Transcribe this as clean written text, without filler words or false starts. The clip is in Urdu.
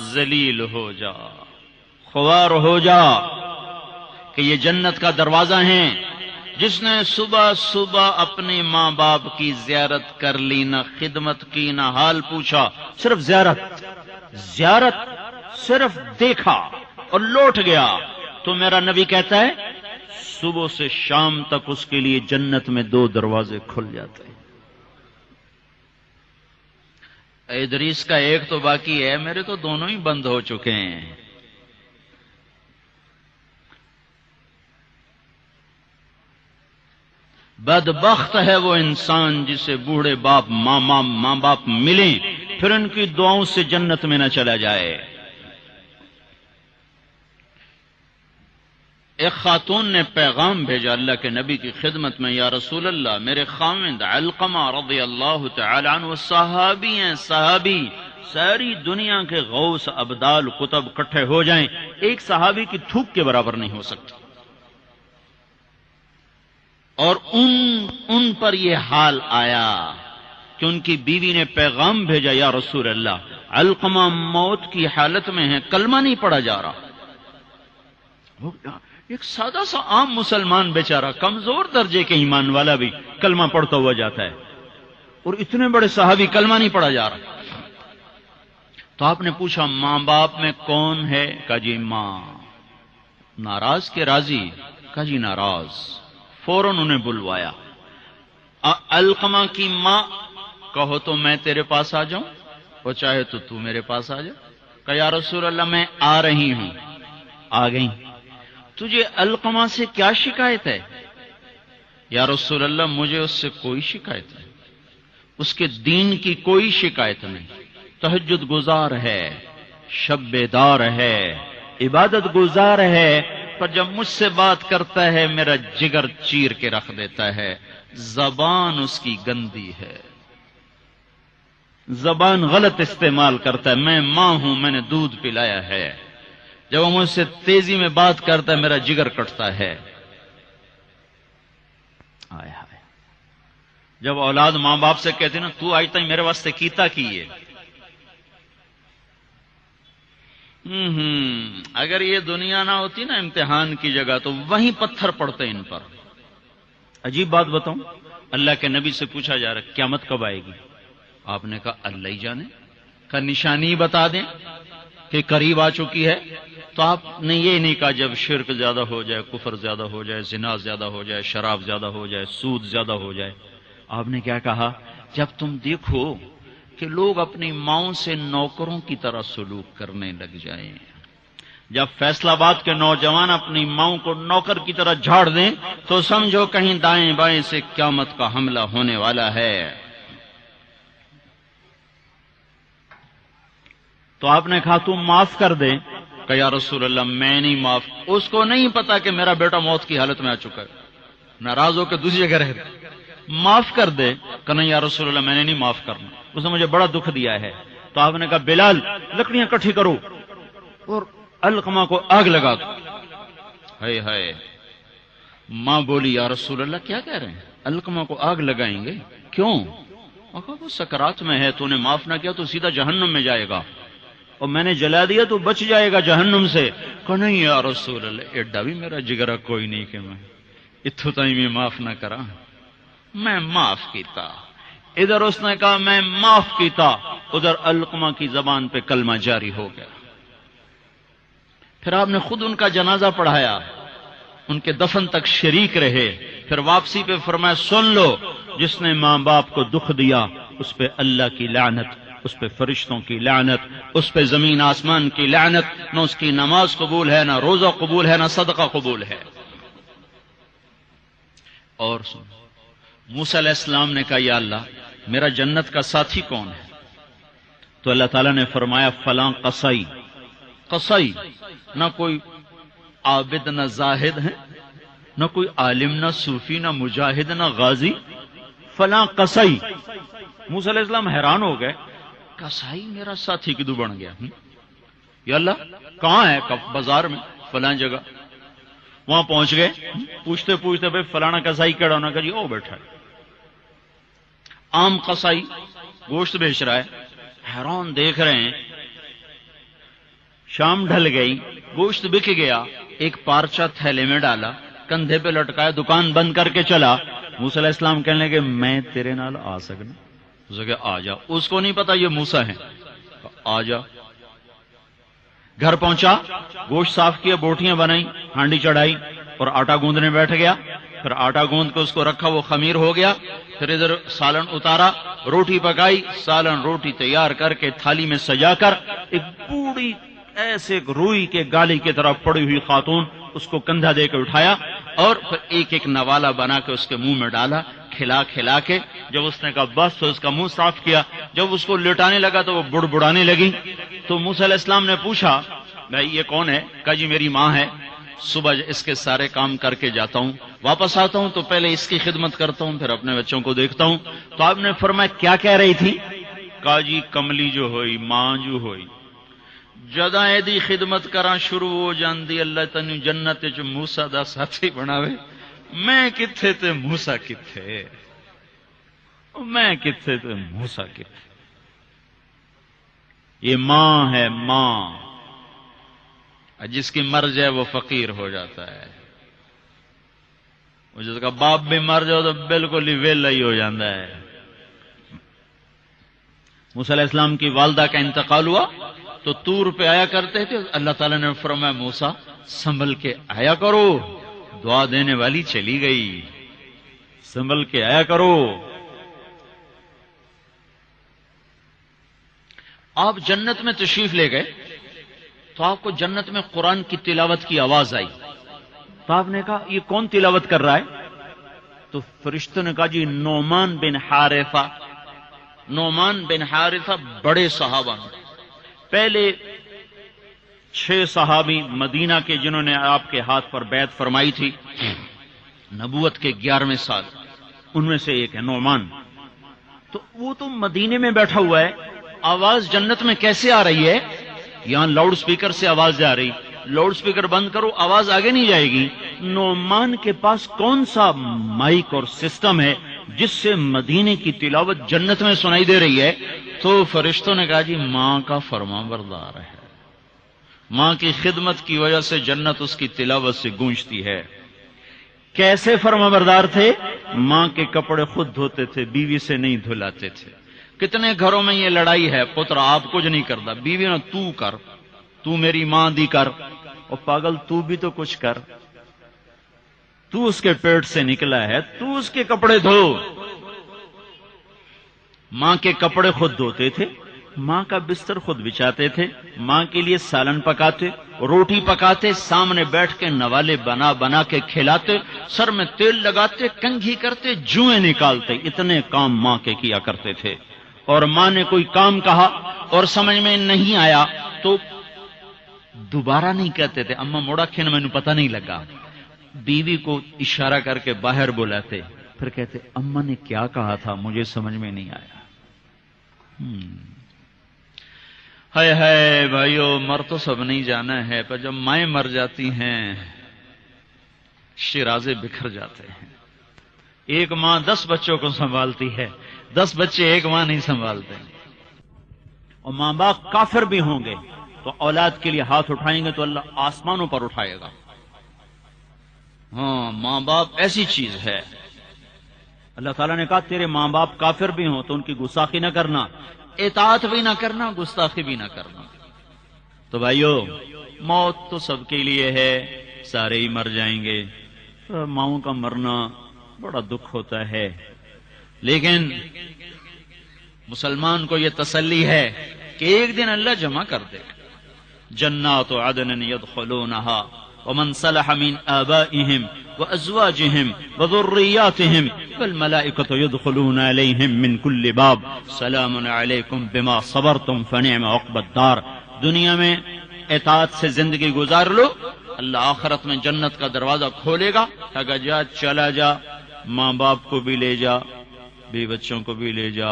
ذلیل ہو جا، خوار ہو جا کہ یہ جنت کا دروازہ ہیں۔ جس نے صبح صبح اپنے ماں باپ کی زیارت کر لی، نہ خدمت کی نہ حال پوچھا، صرف زیارت صرف دیکھا اور لوٹ گیا، تو میرا نبی کہتا ہے صبح سے شام تک اس کے لیے جنت میں 2 دروازے کھل جاتے ہیں۔ ادریس کا ایک تو باقی ہے، میرے تو دونوں ہی بند ہو چکے ہیں۔ بدبخت ہے وہ انسان جسے بوڑھے باپ ماں باپ ملیں پھر ان کی دعاؤں سے جنت میں نہ چلا جائے۔ ایک خاتون نے پیغام بھیجا اللہ کے نبی کی خدمت میں، یا رسول اللہ، میرے خاوند علقمہ رضی اللہ تعالی عنہ صحابی ہیں، صحابی، ساری دنیا کے غوث ابدال قطب اکٹھے ہو جائیں، ایک صحابی کی تھوک کے برابر نہیں ہو سکتی۔ اور ان پر یہ حال آیا کہ ان کی بیوی نے پیغام بھیجا، یا رسول اللہ، علقمہ موت کی حالت میں ہیں، کلمہ نہیں پڑھا جا رہا۔ ایک سادہ سا عام مسلمان بیچارہ، کمزور درجے کے ایمان والا بھی کلمہ پڑھتا ہوا جاتا ہے، اور اتنے بڑے صحابی کلمہ نہیں پڑھا جا رہا۔ تو آپ نے پوچھا ماں باپ میں کون ہے؟ کہا جی ماں۔ ناراض کے راضی؟ کہا جی ناراض۔ فوراً انہیں بلوایا۔ علقمہ کی ماں، کہو تو میں تیرے پاس آ جاؤں، اور چاہے تو میرے پاس آ جا۔ کہا یا رسول اللہ میں آ رہی ہوں۔ آ گئی۔ تجھے علقمہ سے کیا شکایت ہے؟ یا رسول اللہ مجھے اس سے کوئی شکایت نہیں، اس کے دین کی کوئی شکایت نہیں، تہجد گزار ہے، شب بیدار ہے، عبادت گزار ہے، پر جب مجھ سے بات کرتا ہے میرا جگر چیر کے رکھ دیتا ہے، زبان اس کی گندی ہے، زبان غلط استعمال کرتا ہے۔ میں ماں ہوں، میں نے دودھ پلایا ہے، جب وہ مجھ سے تیزی میں بات کرتا ہے میرا جگر کٹتا ہے۔ آئے ہائے، جب اولاد ماں باپ سے کہتے نا تو آج تک میرے واسطے کیتا کی ہے، اگر یہ دنیا نہ ہوتی نا امتحان کی جگہ تو وہیں پتھر پڑتے ان پر۔ عجیب بات بتاؤں، اللہ کے نبی سے پوچھا جا رہا قیامت کب آئے گی؟ آپ نے کہا اللہ ہی جانے، کا نشانی بتا دیں کہ قریب آ چکی ہے؟ تو آپ نے یہ نہیں کہا جب شرک زیادہ ہو جائے، کفر زیادہ ہو جائے، زنا زیادہ ہو جائے، شراب زیادہ ہو جائے، سود زیادہ ہو جائے۔ آپ نے کیا کہا؟ جب تم دیکھو کہ لوگ اپنی ماؤں سے نوکروں کی طرح سلوک کرنے لگ جائیں، جب فیصل آباد کے نوجوان اپنی ماؤں کو نوکر کی طرح جھاڑ دیں تو سمجھو کہیں دائیں بائیں سے قیامت کا حملہ ہونے والا ہے۔ تو آپ نے کہا تم معاف کر دے؟ کہ یا رسول اللہ میں نہیں معاف۔ اس کو نہیں پتا کہ میرا بیٹا موت کی حالت میں آ چکا ہے، ناراض ہو کے دوسری جگہ رہتا، معاف کر دے؟ کہ نہیں یا رسول اللہ میں نے نہیں معاف کرنا، اس نے مجھے بڑا دکھ دیا ہے۔ تو آپ نے کہا بلال لکڑیاں اکٹھی کرو اور علقمہ کو آگ لگا دو۔ ہائے ہائے، ماں بولی یا رسول اللہ کیا کہہ رہے ہیں، علقمہ کو آگ لگائیں گے؟ کیوں؟ وہ سکرات میں ہے، تو نے معاف نہ کیا تو سیدھا جہنم میں جائے گا، اور میں نے جلا دیا تو بچ جائے گا جہنم سے۔ کہ نہیں یا رسول اللہ ایڈا بھی میرا جگرا کوئی نہیں کہ میں اتھو تائیں میں معاف نہ کرا، میں معاف کیتا۔ ادھر اس نے کہا میں معاف کیتا، ادھر علقمہ کی زبان پہ کلمہ جاری ہو گیا۔ پھر آپ نے خود ان کا جنازہ پڑھایا، ان کے دفن تک شریک رہے، پھر واپسی پہ فرمایا سن لو، جس نے ماں باپ کو دکھ دیا اس پہ اللہ کی لعنت، اس پہ فرشتوں کی لعنت، اس پہ زمین آسمان کی لعنت، نہ اس کی نماز قبول ہے، نہ روزہ قبول ہے، نہ صدقہ قبول ہے۔ اور سن، موسیٰ علیہ السلام نے کہا یا اللہ میرا جنت کا ساتھی کون ہے؟ تو اللہ تعالیٰ نے فرمایا فلاں قصائی۔ قصائی نہ کوئی عابد نہ زاہد ہے، نہ کوئی عالم نہ صوفی نہ مجاہد نہ غازی، فلاں قصائی۔ موسیٰ علیہ السلام حیران ہو گئے، قصائی میرا ساتھی کدو بن گیا؟ یا اللہ کہاں ہے؟ بازار میں فلاں جگہ۔ وہاں پہنچ گئے، پوچھتے پوچھتے بھائی فلانا قصائی کیڑا ہونا؟ کہ جی او بیٹھا ہے۔ عام قصائی گوشت بیچ رہا ہے، حیران دیکھ رہے ہیں شام ڈھل گئی، گوشت بک گیا، ایک پارچہ تھیلے میں ڈالا، کندھے پہ لٹکایا، دکان بند کر کے چلا۔ موسیٰ علیہ السلام کہنے لگے میں تیرے نال آ سکنا؟ اس نے کہا آ جا۔ اس کو نہیں پتا یہ موسیٰ ہیں، آ جا۔ گھر پہنچا، گوشت صاف کیا، بوٹیاں بنائی، ہانڈی چڑھائی اور آٹا گوندنے بیٹھ گیا۔ پھر آٹا گوند کے اس کو رکھا، وہ خمیر ہو گیا۔ پھر ادھر سالن اتارا، روٹی پکائی، سالن روٹی تیار کر کے تھالی میں سجا کر ایک بوڑھی ایسے روئی کے گالی کی طرح پڑی ہوئی خاتون، اس کو کندھا دے کے اٹھایا اور پھر ایک ایک نوالا بنا کے اس کے منہ میں ڈالا، کھلا کھلا کے۔ جب اس نے کہا بس تو اس کا منہ صاف کیا۔ جب اس کو لٹانے لگا تو وہ بڑبڑانے لگی۔ تو موسیٰ علیہ السلام نے پوچھا بھائی یہ کون ہے؟ کہا جی میری ماں ہے، صبح اس کے سارے کام کر کے جاتا ہوں، واپس آتا ہوں تو پہلے اس کی خدمت کرتا ہوں، پھر اپنے بچوں کو دیکھتا ہوں۔ تو آپ نے فرمایا کیا کہہ رہی تھی؟ کہا جی کملی جو ہوئی، ماں جو ہوئی، جدا ایدی خدمت کراں شروع ہو جاندی، اللہ تینوں جنت وچ موسیٰ دا ساتھی بناوے۔ میں کتھے تے موسیٰ کتھے، میں کتھے تے موسیٰ کتھے۔ یہ ماں ہے، ماں، جس کی مر جائے وہ فقیر ہو جاتا ہے، جس کا باپ بھی مر جائے تو بالکل ہی ویلا ہی ہو جاتا ہے۔ موسیٰ علیہ السلام کی والدہ کا انتقال ہوا تو طور پہ آیا کرتے تھے، اللہ تعالیٰ نے فرمایا موسیٰ سنبھل کے آیا کرو، دعا دینے والی چلی گئی، سنبھل کے آیا کرو۔ آپ جنت میں تشریف لے گئے تو آپ کو جنت میں قرآن کی تلاوت کی آواز آئی، تو آپ نے کہا یہ کون تلاوت کر رہا ہے؟ تو فرشتوں نے کہا جی نعمان بن حارثہ۔ نعمان بن حارثہ بڑے صحابہ ہیں، پہلے 6 صحابی مدینہ کے جنہوں نے آپ کے ہاتھ پر بیعت فرمائی تھی نبوت کے 11ویں سال، ان میں سے ایک ہے نعمان۔ تو وہ تو مدینے میں بیٹھا ہوا ہے، آواز جنت میں کیسے آ رہی ہے؟ یہاں لاؤڈ سپیکر سے آواز جا رہی، لاؤڈ سپیکر بند کرو آواز آگے نہیں جائے گی۔ نعمان کے پاس کون سا مائک اور سسٹم ہے جس سے مدینے کی تلاوت جنت میں سنائی دے رہی ہے؟ تو فرشتوں نے کہا جی ماں کا فرما بردار ہے، ماں کی خدمت کی وجہ سے جنت اس کی تلاوت سے گونجتی ہے۔ کیسے فرما بردار تھے؟ ماں کے کپڑے خود دھوتے تھے، بیوی سے نہیں دھلاتے تھے۔ کتنے گھروں میں یہ لڑائی ہے، پتر آپ کچھ نہیں کرتا، بیوی نے تو کر، تو میری ماں دی کر، اور پاگل تو بھی تو کچھ کر، تو اس کے پیٹ سے نکلا ہے، تو اس کے کپڑے دھو۔ ماں کے کپڑے خود دھوتے تھے، ماں کا بستر خود بچھاتے تھے، ماں کے لیے سالن پکاتے، روٹی پکاتے، سامنے بیٹھ کے نوالے بنا بنا کے کھلاتے، سر میں تیل لگاتے، کنگھی کرتے، جوئیں نکالتے، اتنے کام ماں کے کیا کرتے تھے۔ اور ماں نے کوئی کام کہا اور سمجھ میں نہیں آیا تو دوبارہ نہیں کہتے تھے اماں موڑا کھین میں نے پتہ نہیں لگا، بیوی کو اشارہ کر کے باہر بلاتے، پھر کہتے اماں نے کیا کہا تھا مجھے سمجھ میں نہیں آیا۔ ہائے ہائے بھائیو، مر تو سب نہیں جانا ہے، پر جب مائیں مر جاتی ہیں شیرازے بکھر جاتے ہیں۔ ایک ماں 10 بچوں کو سنبھالتی ہے، 10 بچے ایک ماں نہیں سنبھالتے۔ اور ماں باپ کافر بھی ہوں گے تو اولاد کے لیے ہاتھ اٹھائیں گے تو اللہ آسمانوں پر اٹھائے گا۔ ہاں، ماں باپ ایسی چیز ہے۔ اللہ تعالیٰ نے کہا تیرے ماں باپ کافر بھی ہوں تو ان کی گستاخی نہ کرنا، اطاعت بھی نہ کرنا، گستاخی بھی نہ کرنا۔ تو بھائیو، موت تو سب کے لیے ہے، سارے ہی مر جائیں گے۔ ماؤں کا مرنا بڑا دکھ ہوتا ہے، لیکن مسلمان کو یہ تسلی ہے کہ ایک دن اللہ جمع کر دے گا۔ جنات عدن يدخلونها ومن صلح من آبائهم وأزواجهم وذرياتهم والملائكة يدخلون عليهم من كل باب سلام عليكم بما صبرتم فنعم عقبى الدار۔ دنیا میں اطاعت سے زندگی گزار لو، اللہ آخرت میں جنت کا دروازہ کھولے گا، اگر جا چلا جا، ماں باپ کو بھی لے جا، بیوی بچوں کو بھی لے جا،